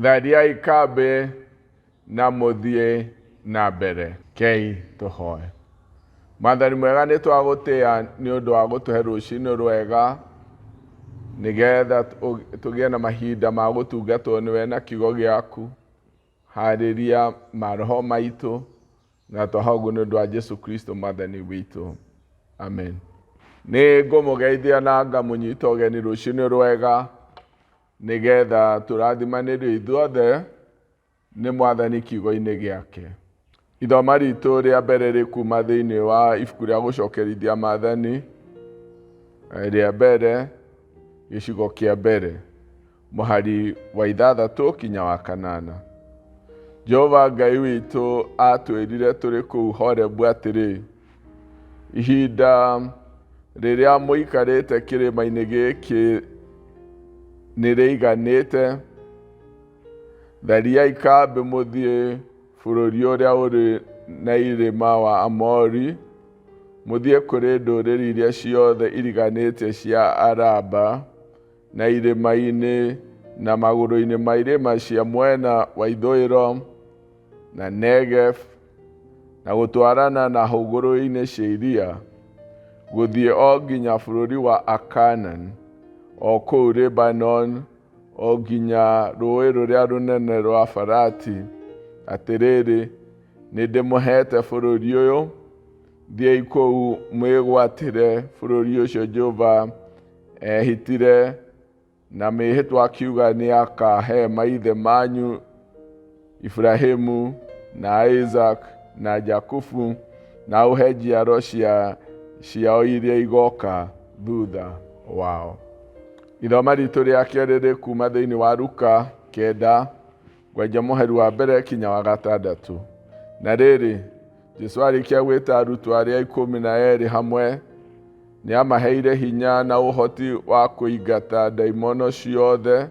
tharia ikabe na muthie na mbere. Kei tuhoe. Mwathani mwega nĩ twagũtĩĩa nĩ ũndũ wa gũtũhe rũciinĩ rwega nĩgetha tũgĩe na mahinda ma gũtungatwo nĩwe na kiugo gĩaku, harĩria maroho maitũ na twahoguo nĩ ũndũ wa Jesu Kristo Mwathani witũ. Amen. Nĩ ngũmũgeithia na ngamũnyita ũgeni rũciinĩ rwega nĩgetha tũrathimanĩrio ithuothe nĩ Mwathani kiugo-inĩ gĩake. Ithoma ritũ rĩa mbere rĩkuma thĩinĩ wa ibuku rĩa gũcokerithia Maathani rĩa mbere gĩcigo kĩa mbere mũhari wa 6 kinya wa 8. Jehova Ngai witũ atwĩrire tũrĩ kũu Horebu atĩrĩ, ihinda rĩrĩa mũikarĩte kĩrĩma-inĩ gĩkĩ nĩrĩiganĩte, thariai kambĩ mũthiĩ bũrũri ũrĩa ũrĩ na irĩma wa Amori, mũthiĩ kũrĩ ndũrĩrĩ iria ciothe iriganĩtie cia Araba na irĩma-inĩ na magũrũ-inĩ ma irĩma cia mwena wa ithũĩro na Negev na gũtwarana na hũgũrũ-inĩ cia iria gũthiĩ o nginya bũrũri wa Akanan, o kũu Lebanon, o nginya rũĩ rũrĩa rũnene rwa Farati. Atĩrĩrĩ, nĩndĩmũhete bũrũri ũyũ, thiĩi kũu mwĩgwatĩre bũrũri ũcio Jehova ehĩtire na mĩĩhĩtwa akiuga nĩakahe maithe manyu Ibrahimu na Isaac na Jakubu, na ũhe njiaro ciao iria igoka thutha wao. Ithoma ritũ rĩa kerĩ rĩkuma thĩinĩ wa Luka 9 kwenja mũhari wa mbere kinya wa 6. Na rĩrĩ, Jesũ arĩkia gwĩta arutwo arĩa 12 hamwe, nĩamaheire hinya na ũhoti wa kũingata ndaimono ciothe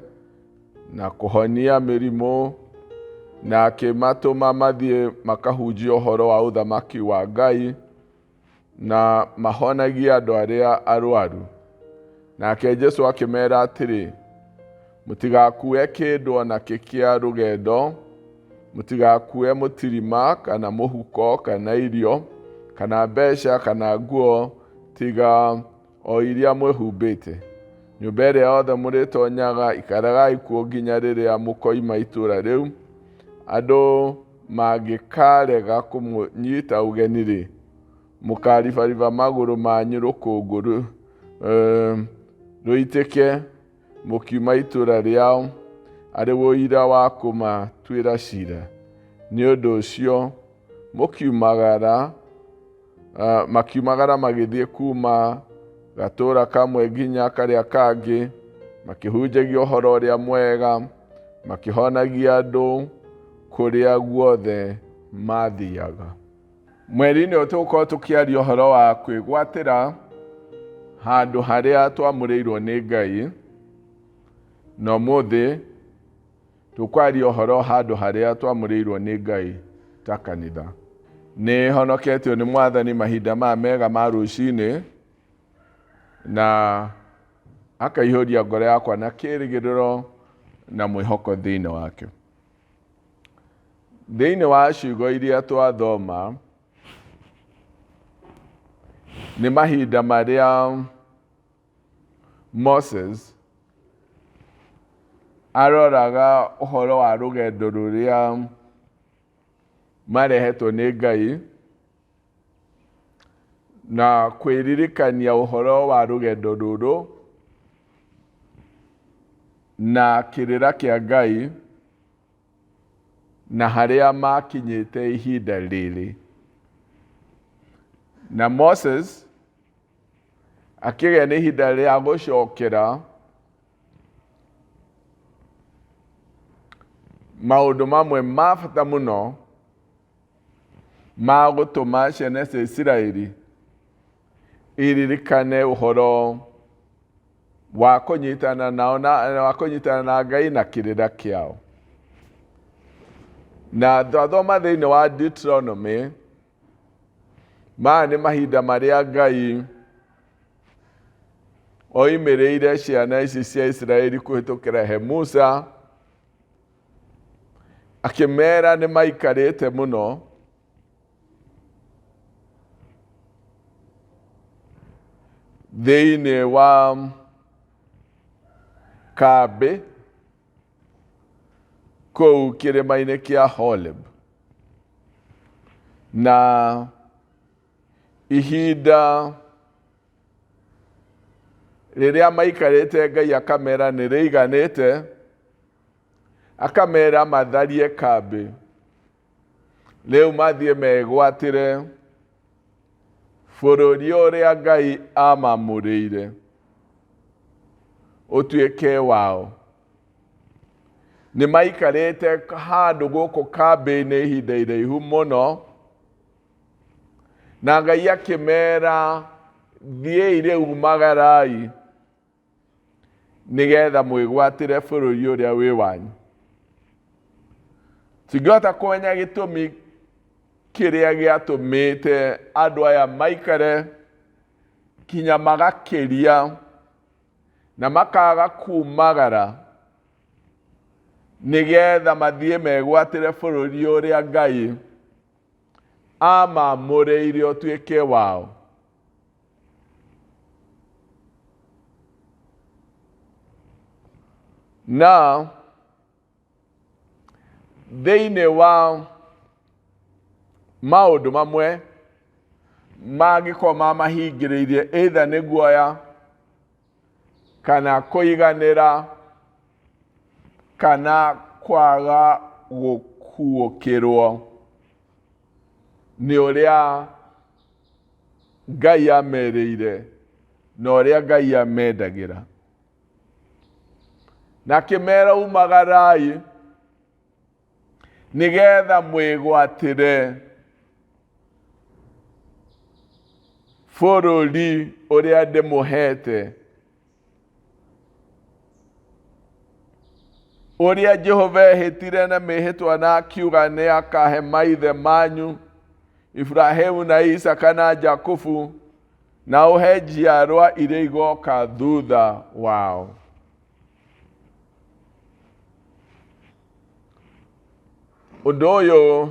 na kũhonia mĩrimũ, na akĩmatũma mathiĩ makahunjie ũhoro wa ũthamaki wa Ngai na mahonagie andũ arĩa arũaru. Nake Jesũ akĩmera atĩrĩ, mũtigakue kĩndũ ona kĩ kĩa rũgendo, mũtigakue mũtirima kana mũhuko kana irio kana mbeca kana nguo, tiga o iria mwĩhumbĩte. Nyũmba ĩrĩa yothe mũrĩtonyaga ikaragai kuo nginya rĩrĩa mũkoima itũũra rĩu. Andũ mangĩkarega kũmũnyita ũgeni-rĩ, mũkaribariba magũrũ manyu rũkũngũ rũitĩke mũkiuma itũũra rĩao, arĩ ũira wa kũmatuĩra ciira. Nĩ ũndũ ũcio makiumagara magĩthiĩ kuma gatũũra kamwe nginya karĩa kangĩ, makĩhunjagia ũhoro ũrĩa mwega, makĩhonagia andũ kũrĩa guothe mathiaga. Mweri-inĩ ũyũ tũgũkorwo tũkĩaria ũhoro wa kwĩgwatĩra handũ harĩa twamũrĩirwo nĩ Ngai, na ũmũthĩ tũkwaria ũhoro handũ harĩa twamũrĩirwo nĩ Ngai ta kanitha. Nĩ honoketio nĩ Mwathani mahinda maya mega ma rũciinĩ, na akaihũria ngoro yakwa na kĩĩrĩgĩrĩro na mwĩhoko thĩinĩ wake. Thĩinĩ wa ciugo iria twathoma, nĩ mahinda marĩa Moses aroraga ũhoro wa rũgendo rũrĩa marehetwo nĩ Ngai na kwĩririkania ũhoro wa rũgendo rũrũ na kĩrĩra kĩa Ngai na harĩa makinyĩte ihinda rĩrĩ. Na Moses akĩgĩa nĩ ihinda rĩa gũcokera maũndũ mamwe ma bata mũno ma gũtũma ciana cia Isiraeli iririkane ũhoro wa kũnyitana nao na kũnyitana na Ngai na kĩrĩra kĩao. Na twathoma thĩinĩ wa Deuteronomy, maya nĩ mahinda marĩa Ngai oimĩrĩire ciana ici cia Isiraeli kũhĩtũkĩra he Musa akĩmera nĩ maikarĩte mũno, thĩinĩ wa kambĩ kũu kĩrĩma-inĩ kĩa Horeb. Na ihinda rĩrĩa maikarĩte Ngai akamera nĩ rĩiganĩte, akamera matharie kambĩ. Rĩu mathiĩ megwatĩre bũrũri ũrĩa Ngai amamũrĩire ũtuĩke wao. Nĩ maikarĩte handũ gũkũ kambĩ-inĩ ihinda iraihu mũno, na Ngai akĩmera thiĩi rĩu magarai nĩgetha mwĩgwatĩre bũrũri ũrĩa wĩ wanyu. Tingĩhota kũmenya gĩtũmi kĩrĩa gĩatũmĩte andũ aya maikare kinya magakĩria na makaga kumagara nĩgetha mathiĩ megwatĩre bũrũri ũrĩa Ngai amamũrĩire ũtuĩke wao. Na thĩinĩ wa maũndũ mamwe mangĩkorwo mamahingĩrĩirie either nĩ guoya kana kũiganĩra kana kwaga gũkuũkĩrwo nĩ ũrĩa Ngai ameriire na ũrĩa Ngai amendagĩra. Na akĩmera umagarai nĩgetha mwĩgwatĩre bũrũri ũrĩa ndĩmũhete, ũrĩa Jehova ehĩtire na mĩhĩtwa na akiuga nĩ akahe maithe manyu Ibrahimu na Isaka na Jakubu, na ũhe njiarwa iria igoka thutha wao. Ũndũ ũyũ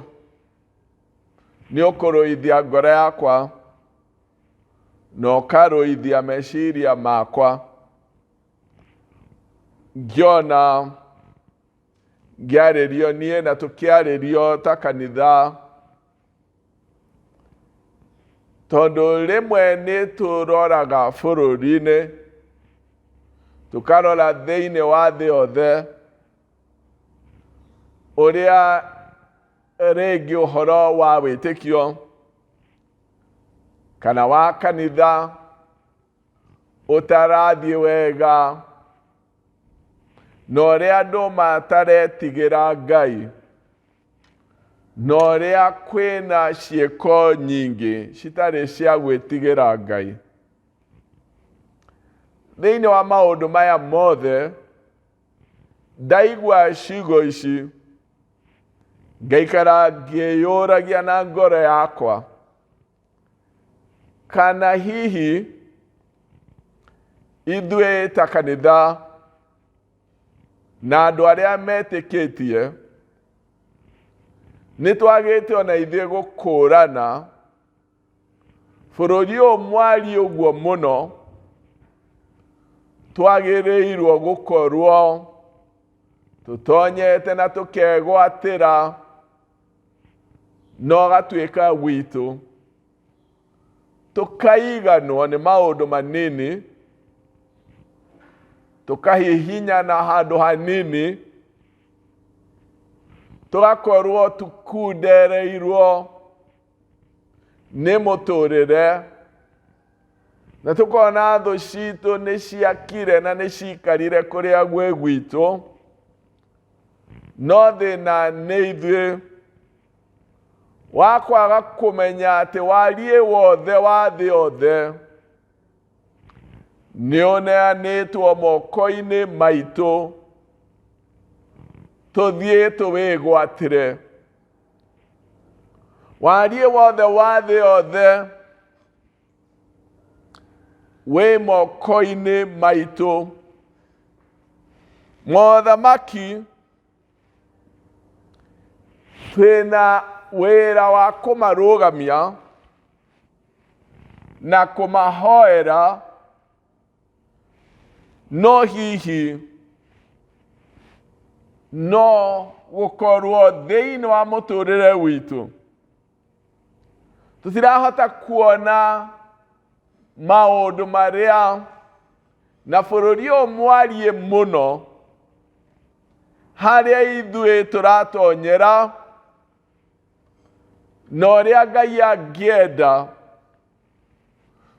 nĩ ũkũrũithia ngoro yakwa na ũkarũithia meciria makwa, ngĩona ngĩarĩrio niĩ na tũkĩarĩrio ta kanitha, tondũ rĩmwe nĩ tũroraga bũrũri-inĩ, tũkarora thĩinĩ wa thĩ yothe ũrĩa rĩngĩ ũhoro wa wĩtĩkio kana wa kanitha ũtarathiĩ wega, na ũrĩa andũ mataretigĩra Ngai, na ũrĩa kwĩna ciĩko nyingĩ citarĩ cia gwĩtigĩra Ngai. Thĩinĩ wa maũndũ maya mothe, ndaigua ciugo ici, ngaikara ngĩyũragia na ngoro yakwa, kana hihi ithuĩ ta kanitha na andũ arĩa metĩkĩtie nĩ twagĩte ona ithuĩ gũkũrana bũrũri ũyũ mwari ũguo mũno twagĩrĩirwo gũkorwo tũtonyete na tũkegwatĩra na ũgatuĩka witũ, tũkaiganwo nĩ maũndũ manini, tũkahihinyana handũ hanini, tũgakorwo tũkundereirwo nĩ mũtũrĩre, na tũkona thũ citũ nĩ ciakire na nĩ cikarire kũrĩa gwĩ gwitũ, no thĩna nĩ ithuĩ wa kwaga kũmenya atĩ wariĩ wothe wa thĩ yothe nĩ ũneanĩtwo moko-inĩ maitũ, tũthiĩ tũwĩgwatĩre. Wariĩ wothe wa thĩ yothe wĩ moko-inĩ maitũ. Mothamaki twina wĩra wa kũmarũgamia na kũmahoera, no hihi no gũkorwo thĩinĩ wa mũtũrĩre witũ tũtirahota kuona maũndũ marĩa na bũrũri ũyũ mwariĩ mũno harĩa ithuĩ tũratonyera na ũrĩa Ngai angĩenda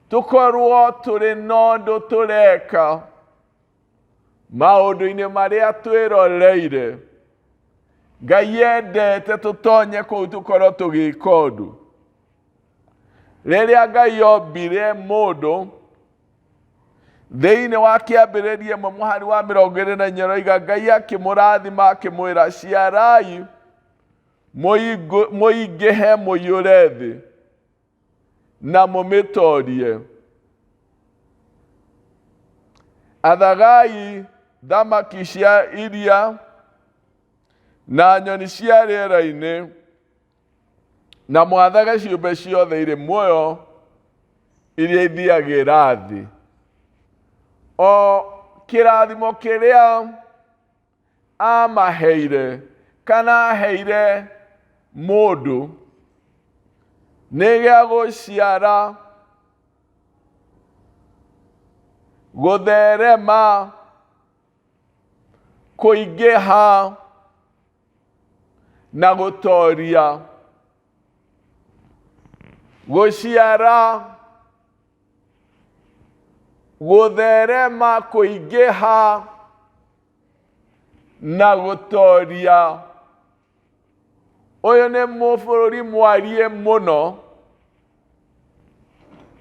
tũkorwo tũrĩ na ũndũ tũreka maũndũ-inĩ marĩa twĩroreire. Ngai endete tũtonye kũu tũkorwo tũgĩka ũndũ. Rĩrĩa Ngai ombire mũndũ thĩinĩ wa kĩambĩrĩria ĩmwe mũhari wa 24 oiga Ngai akĩmũrathima akĩmwĩra, ciarai mũingĩhe mũiyũre thĩ na mũmĩtorie, athagai thamaki cia iria na nyoni cia rĩera-inĩ na mwathage ciũmbe ciothe irĩ muoyo iria ithiagĩra thĩ. O kĩrathimo kĩrĩa amaheire kana aheire mũndũ nĩ gĩa gũciara, gũtherema, kũingĩha na gũtoria. Gũciara, gũtherema, kũingĩha na gũtoria. Ũyũ nĩ mũbũrũri mwariĩ mũno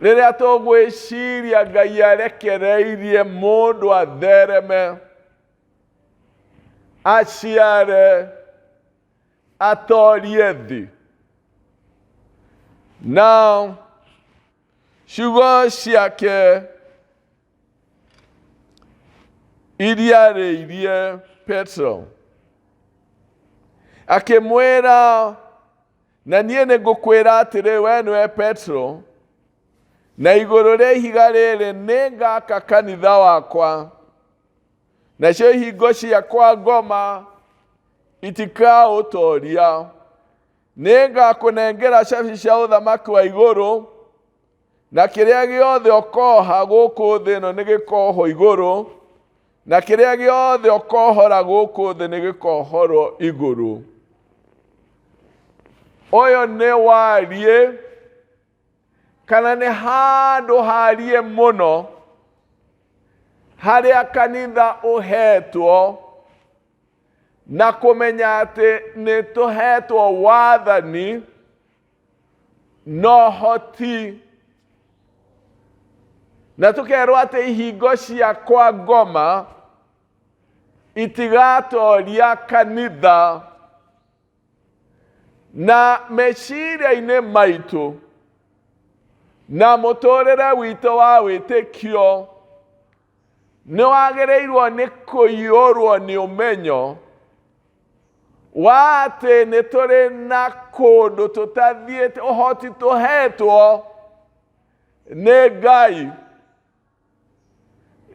rĩrĩa tũgwĩciria Ngai arekereirie mũndũ athereme, aciare, atorie thĩ. Na ciugo ciake iria rĩirie Petro akĩmwĩra, na niĩ nĩngũkwĩra atĩrĩ, we nĩwe Petro, na igũrũ rĩa ihiga rĩrĩ nĩngaka kanitha wakwa, nacio ihingo ciakwa ngoma itikaũtoria. Nĩngakũnengera cabi cia ũthamaki wa igũrũ, na kĩrĩa gĩothe ũkoha gũkũ thĩ ĩno nĩgĩkohwo igũrũ, na kĩrĩa gĩothe ũkohora gũkũ thĩ nĩgĩkohorwo igũrũ. Ũyũ nĩ wariĩ kana nĩ handũ hariĩ mũno harĩa kanitha ũhetwo na kũmenya atĩ nĩ tũhetwo wathani no hoti, na tũkerwo atĩ ihingo ciakwa ngoma itigatoria kanitha. Na meciria-inĩ maitũ na mũtũrĩre witũ wa wĩtĩkio nĩ wagĩrĩirwo nĩ kũiyũrwo nĩ ũmenyo wa atĩ nĩ tũrĩ na kũndũ tũtathiĩte, ũhoti tũhetwo nĩ Ngai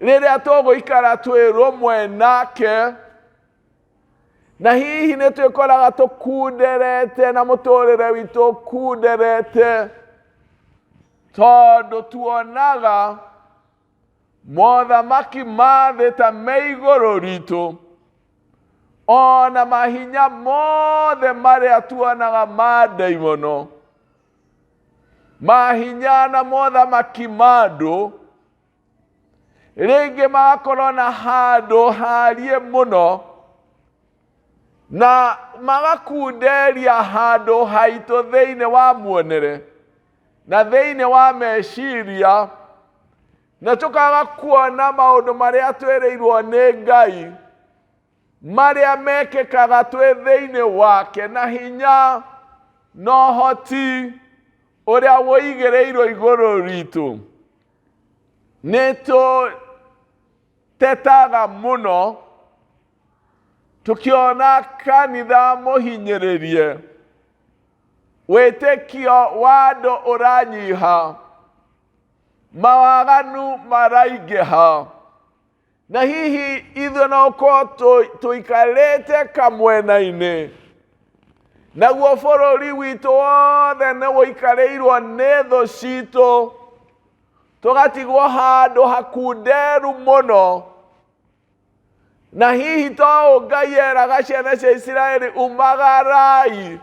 rĩrĩa tũgũikara twĩ rũmwe nake. Na hihi nĩ twĩkoraga tũkunderete na mũtũrĩre witũ ũkunderete tondũ tuonaga mothamaki ma thĩ ta me igũrũ ritũ, ona mahinya mothe marĩa tuonaga ma ndaimono, mahinya na mothamaki ma andũ rĩngĩ magakorwo na handũ hariĩ mũno na magakunderia handũ haitũ thĩinĩ wa muonere na thĩinĩ wa meciria, na tũkaga kuona maũndũ marĩa twĩrĩirwo nĩ Ngai marĩa mekĩkaga twĩ thĩinĩ wake na hinya na ũhoti ũrĩa wũigĩrĩirwo igũrũ ritũ. Nĩ tũtetaga mũno tukiona kanitha mũhinyĩrĩrie wĩtĩkio wa andũ ũranyiha, mawaganu maraingĩha, na hihi ithuĩ no gũkorwo tũikarĩte kamwena-inĩ, naguo bũrũri witũ wothe nĩ wũikarĩirwo nĩ thũ citũ, tũgatigwo handũ hakunderu mũno. Na hihi to Ngai eraga ciana cia Isiraeli, umagarai,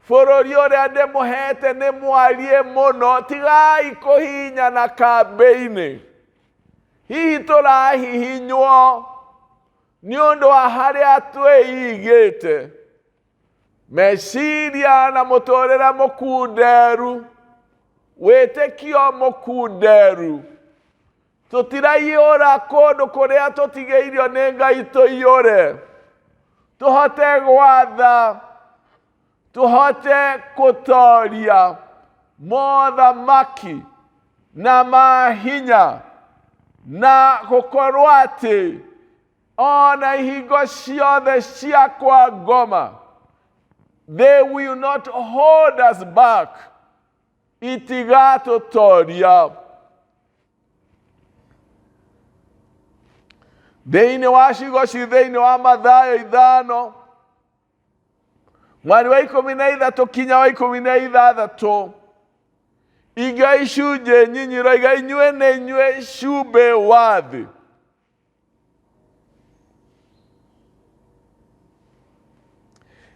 bũrũri ũrĩa ndĩmũhete nĩ mwarie mũno, tigai kũhihinyana kambĩ-inĩ. Hihi tũrahihinywo nĩ ũndũ wa harĩa twĩigĩte, meciria na mũtũrĩre mũkunderu, wĩtĩkio mũkunderu. Tũtiraiyũra kũndũ kũrĩa tũtigĩirio nĩ Ngai tũiyũre, tũhote gwatha, tũhote gũtooria mothamaki na mahinya, na gũkorwo atĩ ona ihingo ciothe cia kwa ngoma, they will not hold us back, itigatũtooria. Thĩinĩ wa ciugo ci thĩinĩ wa Mathayo 5, mweri wa 13 kinya wa 16, iga icunjĩ nyinyiro, iga inyuĩ nĩ inyuĩ cumbĩ wa thĩ.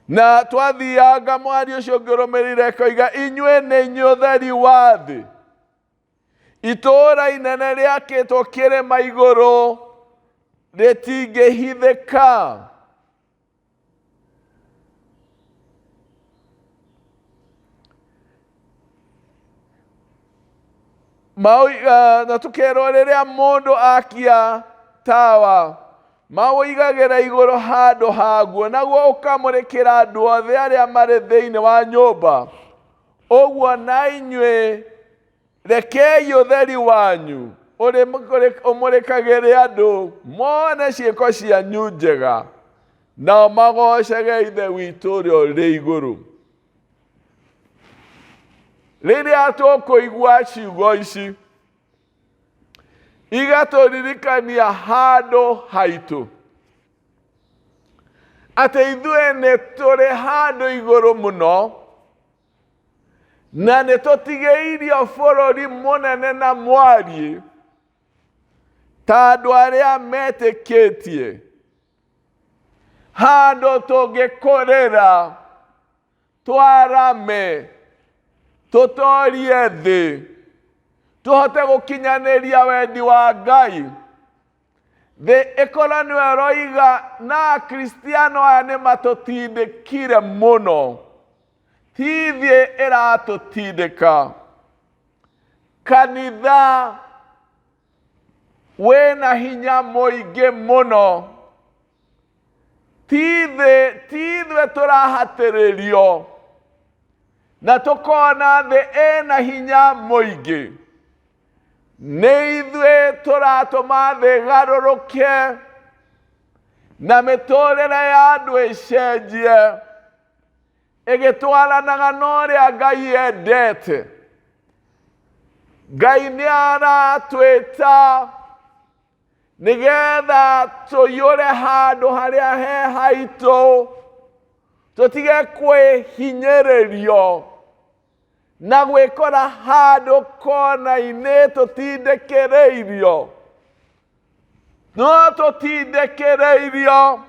Na twathianga mwari ũcio ngĩrũmĩrĩire koiga, inyuĩ nĩ inyuĩ ũtheri wa thĩ, itũũra inene rĩakĩtwo kĩrĩma igũrũ, rĩtingĩhithĩka. Na tũkerwo rĩrĩa mũndũ akia tawa, maũigagĩra igũrũ handũ haguo, naguo ũkamũrĩkĩra andũ othe arĩa marĩ thĩinĩ wa nyũmba. Ũguo na inyuĩ rekei ũtheri wanyu ũmũrĩkagĩre andũ, mone ciĩko cianyu njega, nao magocage Ithe witũ ũrĩa ũrĩ igũrũ. Rĩrĩa tũkũigua ciugo ici, igatũririkania handũ haitũ, atĩ ithuĩ nĩ tũrĩ handũ igũrũ mũno, na nĩ tũtigĩirio bũrũri mũnene na mwariĩ, ta andũ arĩa metĩkĩtie, handũ tũngĩkũrĩra, twarame, tũtoorie thĩ, tũhote gũkinyanĩria wendi wa Ngai. Thĩ ĩkorwo nĩwe roiga na Akristiano aya nĩ matũtindĩkire mũno, ti thĩ ĩratũtindĩka. Kanitha wĩna hinya mũingĩ mũno, ti ithuĩ tũrahatĩrĩrio, na tũkona thĩ ĩna hinya mũingĩ. Nĩ ithuĩ tũratũma thĩ ĩgarũrũke, na mĩtũũrĩre ya andũ ĩcenjie, ĩgĩtwaranaga na ũrĩa Ngai endete. Ngai nĩ aratwĩta nĩgetha tũiyũre handũ harĩa he haitũ, tũtige kwĩhinyĩrĩrio na gwĩkora handũ kona-inĩ tũtindĩkĩrĩirio. No tũtindĩkĩrĩirio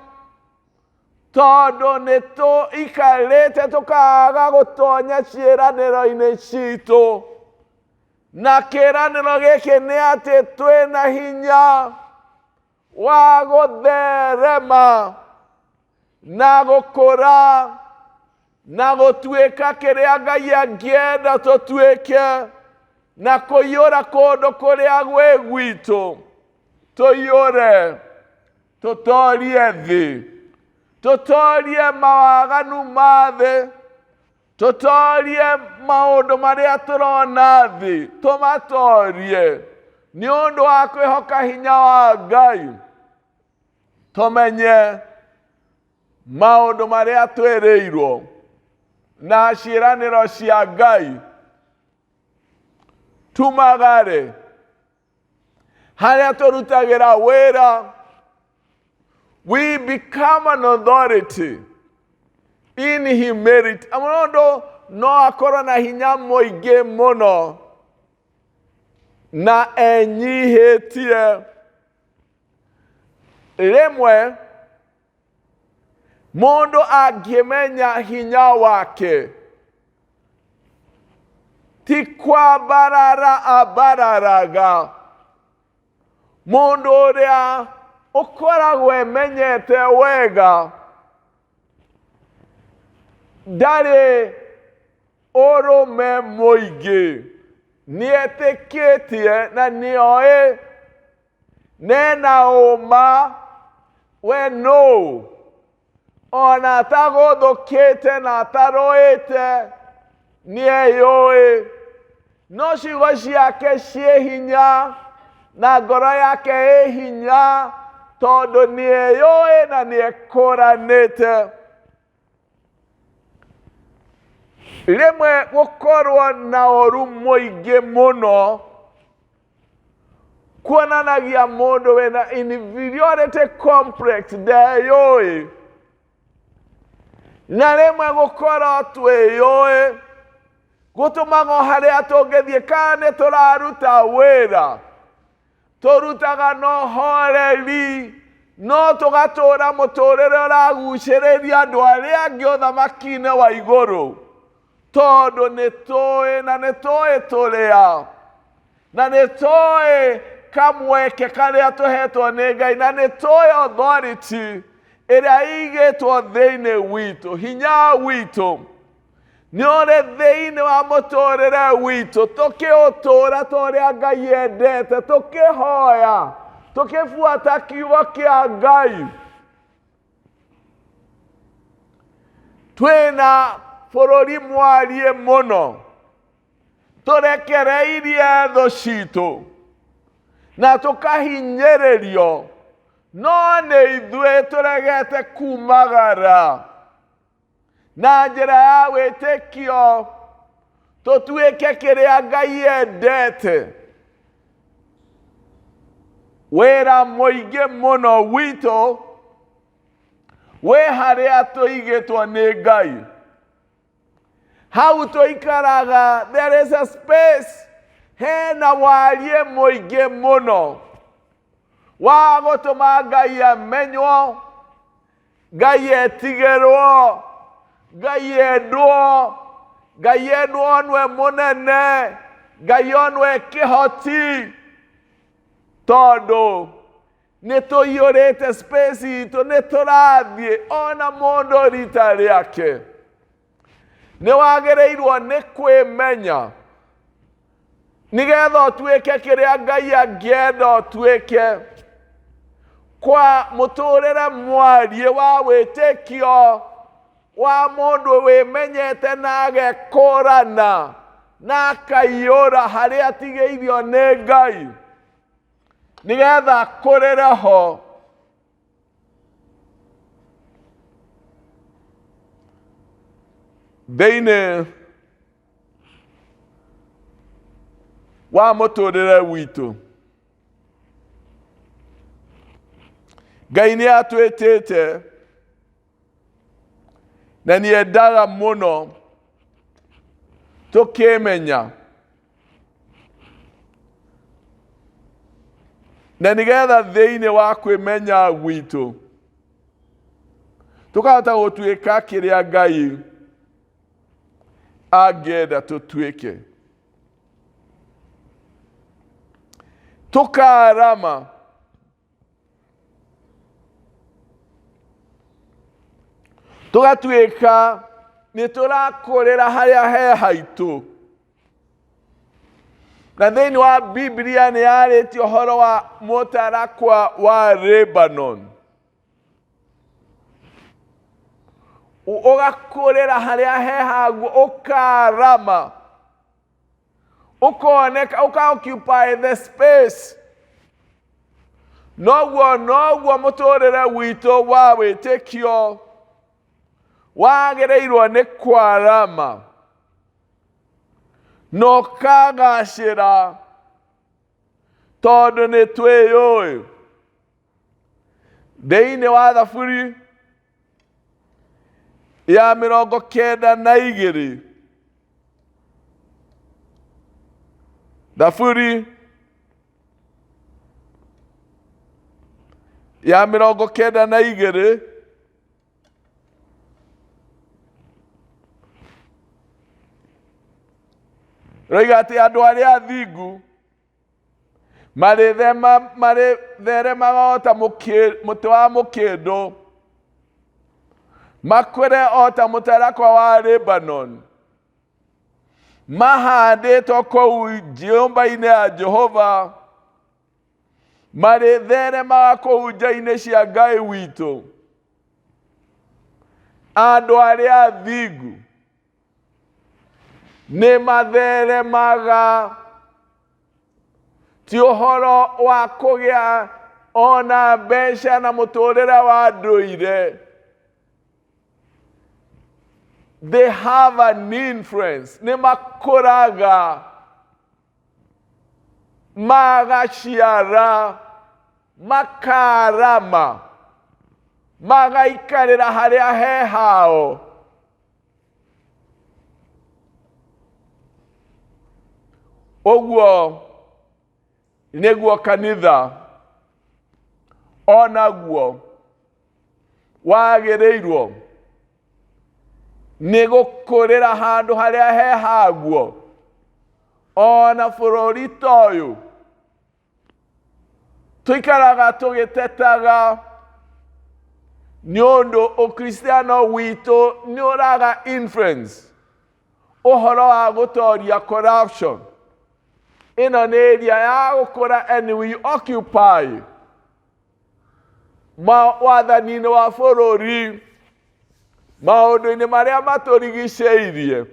tondũ nĩ tũikarĩte tũkaga gũtonya ciĩranĩro-inĩ citũ, na kĩĩranĩro gĩkĩ nĩ atĩ twĩna hinya wa gũtherema na gũkũra na gũtuĩka kĩrĩa Ngai angĩenda tũtuĩke, na kũiyũra kũndũ kũrĩa gwĩ gwitũ. Tũiyũre, tũtoorie thĩ, tũtoorie mawaganu ma thĩ, tũtoorie maũndũ marĩa tũrona thĩ, tũmatoorie nĩ ũndũ wa kwĩhoka hinya wa Ngai. Tũmenye maũndũ marĩa twĩrĩirwo, na ciĩranĩro cia Ngai. Tumagare harĩa tũrutagĩra wĩra. We become an authority in humility. Mũndũ no akorwo na hinya mũingĩ mũno na enyihĩtie. Rĩmwe mũndũ angĩmenya hinya wake, ti kwambarara ambararaga. Mũndũ ũrĩa ũkoragwo emenyete wega ndarĩ ũrũme mũingĩ, nĩetĩkĩtie na nĩoĩ, nena ũma we no, ona atagũthũkĩte na atarũĩte nĩeyũĩ. No ciugo ciake ciĩ hinya na ngoro yake ĩ hinya tondũ nĩeyũĩ na nĩekũranĩte. Rĩmwe gũkorwo na ũru mũingĩ mũno kuonanagia mũndũ wĩna inferiority complex, ndeyũĩ. Na rĩmwe gũkorwo twĩyũĩ gũtũmaga harĩa tũngĩthiĩ kana nĩtũraruta wĩra, tũrutaga na ũhoreri, no tũgatũũra mũtũũrĩre ũragucĩrĩria andũ arĩa angĩ ũthamaki-inĩ wa igũrũ, tondũ nĩtũĩ na nĩtũĩ tũrĩa, na nĩtũĩ kamweke karĩa tũhetwo nĩ Ngai, na nĩtũĩ authority ĩrĩa ĩigĩtwo thĩinĩ witũ. Hinya witũ nĩ ũrĩ thĩinĩ wa mũtũũrĩre witũ, tũkĩũtũũra ta ũrĩa Ngai endete, tũkĩhoya, tũkĩbuata kiugo kĩa Ngai. Twĩna bũrũri mwariĩ mũno, tũrekereirie thũ citũ na tũkahinyĩrĩrio, no nĩ ithuĩ tũregete kumagara na njĩra ya wĩtĩkio tũtuĩke kĩrĩa Ngai endete. Wĩra mũingĩ mũno witũ wĩ harĩa tũigĩtwo nĩ Ngai. Hau tũikaraga, there is a space, hena wariĩ mũingĩ mũno wa gũtũma Ngai amenywo, Ngai etigĩrwo, Ngai endwo, Ngai endwo nwe mũnene, Ngai onwe kĩhoti, tondũ nĩtũiyũrĩte space itũ, nĩtũrathiĩ ona mũndũ rita rĩake. Nĩwagĩrĩirwo nĩ kwĩmenya nĩgetha ũtuĩke kĩrĩa Ngai angĩenda ũtuĩke, kwa mũtũũrĩre mwariĩ wa wĩtĩkio wa mũndũ wĩmenyete na agekũrana na akaiyũra harĩa atigĩirio nĩ Ngai, nĩgetha akũrĩre ho. Thĩinĩ wa mũtũũrĩre witũ, Ngai nĩatwĩtĩte na nĩendaga mũno tũkĩmenya, na nĩgetha thĩinĩ wa kwĩmenya gwitũ tũkahota gũtuĩka kĩrĩa Ngai angĩenda tũtuĩke. Tũkarama tũgatuĩka nĩtũrakũrĩra harĩa he haitũ. Na thĩinĩ wa Biblia nĩyarĩtie ũhoro wa mũtarakwa wa Lebanon, ũgakũrĩra harĩa he hagu, ũkarama, ũkoneka, ũka-occupy the space. Noguo mũtũũrĩre witũ wa wĩtĩkio wagĩrĩirwo nĩ kwarama na ũkagacĩra tondũ nĩ twĩyũĩ. Thĩinĩ wa Thaburi ya 92, Thaburi ya 92, roiga atĩ andũ arĩa athingu marĩtheremaga o ta mũtĩ wa mũkĩndũ, makũre o ta mũtarakwa wa Lebanon, mahandĩtwo kũu nyũmba-inĩ ya Jehova, marĩtheremaga kũu nja-inĩ cia Ngai witũ. Andũ arĩa athingu nĩ matheremaga, ti ũhoro wa kũgĩa ona mbeca na mũtũũrĩre wa ndũire. They have an influence. Nĩ makũraga, magaciara, makarama, magaikarĩra harĩa he hao. Ũguo nĩguo kanitha onaguo wagĩrĩirwo nĩ gũkũrĩra handũ harĩa he haguo. Ona bũrũri ta ũyũ tũikaraga tũgĩtetaga nĩ ũndũ ũkristiano witũ nĩ ũraga influence, ũhoro wa gũtooria corruption. Ĩno nĩ area ya gũkũra and we occupy wathani-inĩ wa bũrũri, maũndũ-inĩ marĩa matũrigicĩirie.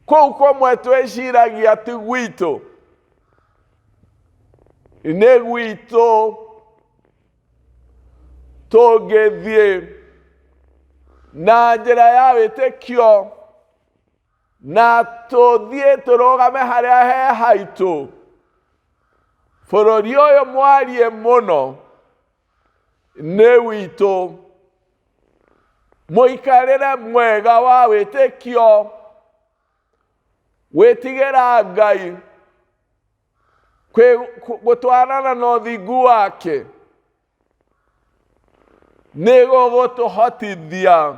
Kũu kũmwe twĩciragia ti gwitũ, nĩ gwitũ, tũngĩthiĩ na njĩra ya wĩtĩkio na tũthiĩ tũrũgame harĩa he haitũ, bũrũri ũyũ mwarie mũno nĩ witũ. Mũikarĩre mwega wa wĩtĩkio, gwĩtigĩra Ngai, gũtwarana na ũthingu wake, nĩ gũgũtũhotithia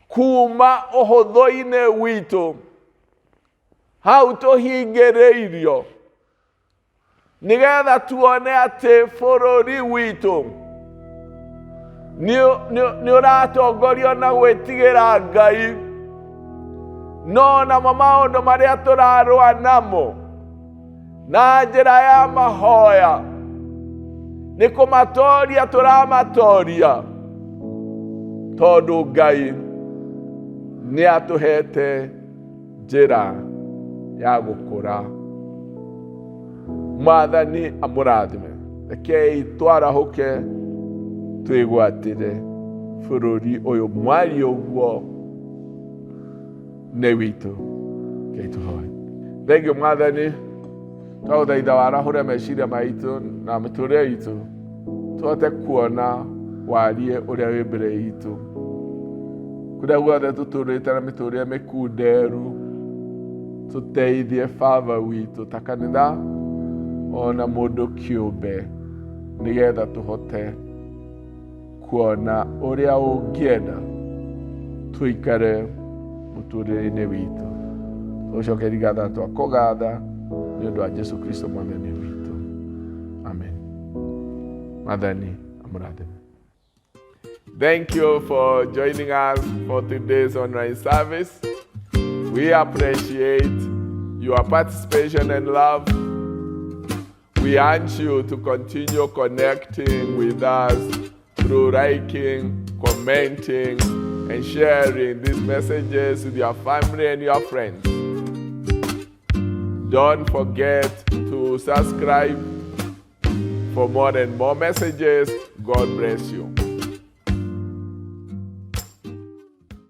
kuma ũhũthũ-inĩ witũ hau tũhingĩrĩirio, nĩgetha tuone atĩ bũrũri witũ nĩ ũratongorio na gwĩtigĩra Ngai, no namo maũndũ marĩa tũrarũa namo na njĩra ya mahoya nĩ kũmatooria tũramatooria, tondũ Ngai nĩ atũhete njĩra ya gũkũra. Mwathani amũrathime. Rekei twarahũke twĩgwatĩre bũrũri ũyũ mwari ũguo nĩ witũ. Rekei tũhoe. Thengiũ Mwathani, twagũthaitha warahũre meciria maitũ na mĩtũũrĩre itũ, tũhote kuona warie ũrĩa wĩ mbere itũ. Kũrĩa guothe tũtũũrĩte na mĩtũũrĩre mĩkunderu, tũteithie Baba witũ ta kanitha ona mũndũ kĩũmbe, nĩgetha tũhote kuona ũrĩa ũngĩenda tũikare mũtũũrĩre-inĩ witũ. Tũcokerie ngatho na twakũgatha nĩ ũndũ wa Jesu Kristo mwathani witũ. Amen. Mwathani amũrathime. Thank you for joining us for today's online service. We appreciate your participation and love. We urge you to continue connecting with us through liking, commenting, and sharing these messages with your family and your friends. Don't forget to subscribe for more and more messages. God bless you.